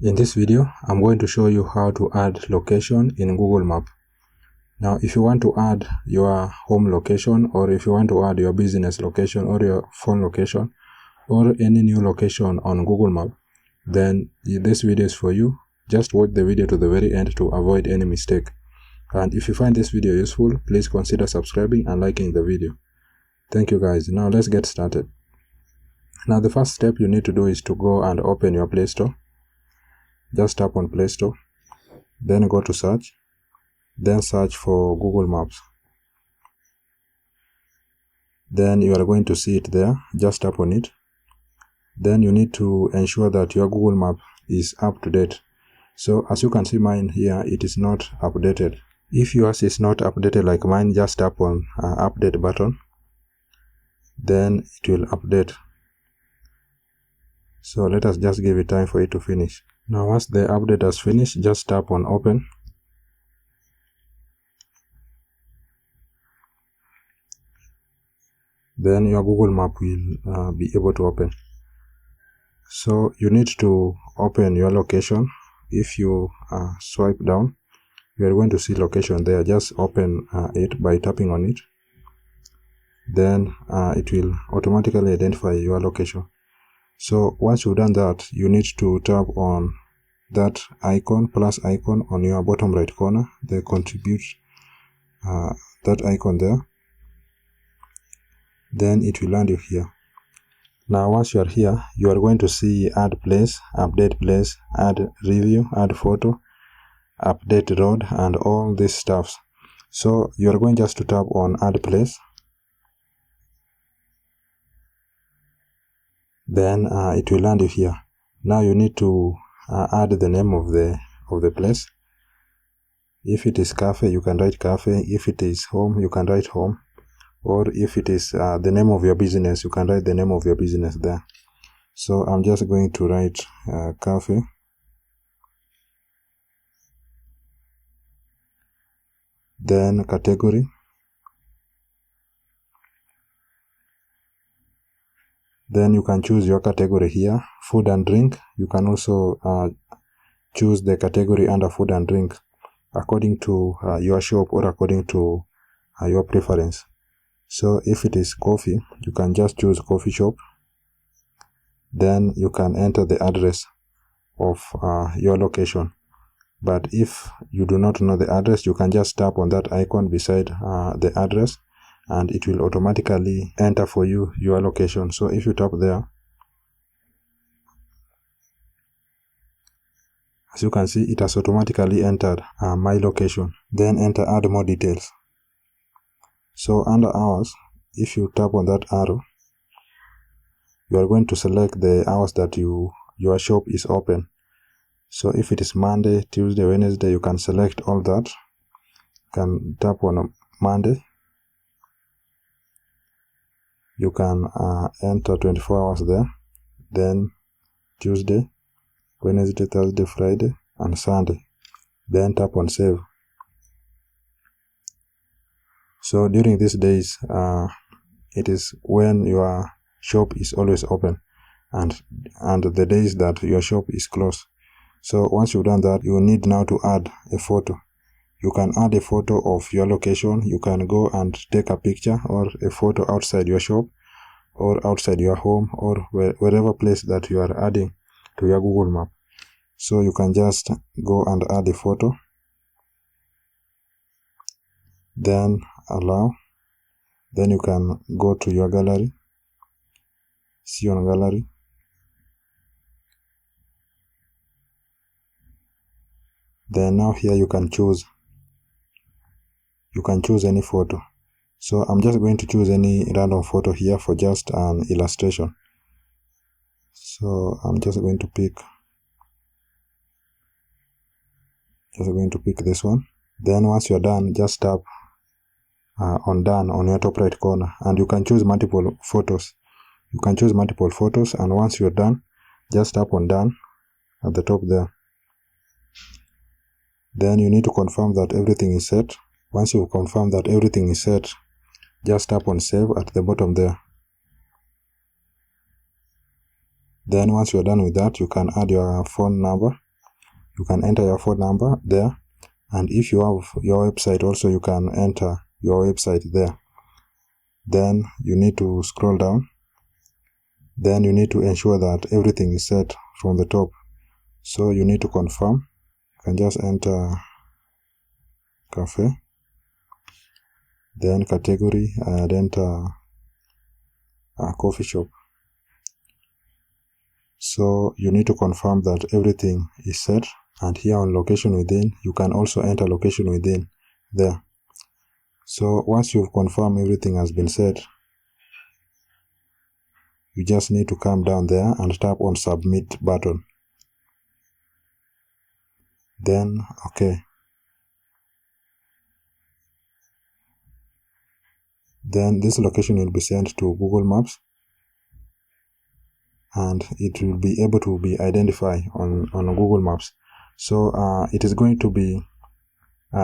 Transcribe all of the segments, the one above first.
In this video, I'm going to show you how to add location in Google Maps. Now, if you want to add your home location, or if you want to add your business location or your phone location, or any new location on Google Maps, then this video is for you. Just watch the video to the very end to avoid any mistake. And if you find this video useful, please consider subscribing and liking the video. Thank you guys. Now let's get started. Now the first step you need to do is to go and open your Play Store. Just tap on Play Store, then go to search, then search for Google Maps. Then you are going to see it there. Just tap on it. Then you need to ensure that your Google Map is up to date. So as you can see, mine here, it is not updated. If yours is not updated like mine, just tap on update button. Then it will update. So let us just give it time for it to finish. Now once the update has finished, just tap on open. Then your Google Map will be able to open. So you need to open your location. If you swipe down, you are going to see location there. Just open it by tapping on it. Then it will automatically identify your location. So once you've done that, you need to tap on that icon, plus icon on your bottom right corner, the contribute, that icon there. Then it will land you here. Now once you are here, you are going to see add place, update place, add review, add photo, update road, and all these stuffs. So you are going just to tap on add place. Then it will land you here. Now you need to add the name of the place. If it is cafe, you can write cafe. If it is home, you can write home. Or if it is the name of your business, you can write the name of your business there. So I'm just going to write cafe. Then category. Then you can choose your category here, food and drink. You can also choose the category under food and drink according to your shop or according to your preference. So if it is coffee, you can just choose coffee shop. Then you can enter the address of your location. But if you do not know the address, you can just tap on that icon beside the address, and it will automatically enter for you your location. So if you tap there, as you can see, it has automatically entered my location. Then enter add more details. So under hours, if you tap on that arrow, you are going to select the hours that your shop is open. So if it is Monday, Tuesday, Wednesday, you can select all that. You can tap on Monday. You can enter 24 hours there. Then Tuesday, Wednesday, Thursday, Friday, and Sunday. Then tap on save. So during these days, it is when your shop is always open, and the days that your shop is closed. So once you've done that, you need now to add a photo. You can add a photo of your location. You can go and take a picture or a photo outside your shop or outside your home or wherever place that you are adding to your Google Map. So you can just go and add a photo. Then allow. Then you can go to your gallery. See on gallery. Then now here you can choose any photo. So I'm just going to choose any random photo here for just an illustration. So I'm just going to pick this one. Then once you're done, just tap on done on your top right corner, and you can choose multiple photos. And once you're done, just tap on done at the top there. Then you need to confirm that everything is set. Once you confirm that everything is set, just tap on save at the bottom there. Then once you're done with that, you can add your phone number. you can enter your phone number there, and if you have your website also, you can enter your website there. Then you need to scroll down. Then you need to ensure that everything is set from the top. So you need to confirm. You can just enter cafe, then category, and enter a coffee shop. So you need to confirm that everything is set, and here on location within, you can also enter location within there. So once you've confirmed everything has been set, you just need to come down there and tap on submit button. Then okay. Then this location will be sent to Google Maps, and it will be able to be identified on Google Maps. So it is going to be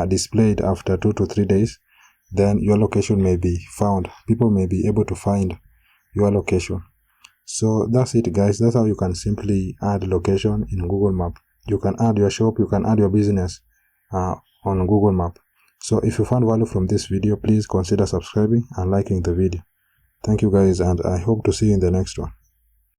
displayed after 2 to 3 days. Then your location may be found. People may be able to find your location. So that's it, guys. That's how you can simply add location in Google Map. You can add your shop, you can add your business on Google Map. So if you found value from this video, please consider subscribing and liking the video. Thank you, guys, and I hope to see you in the next one.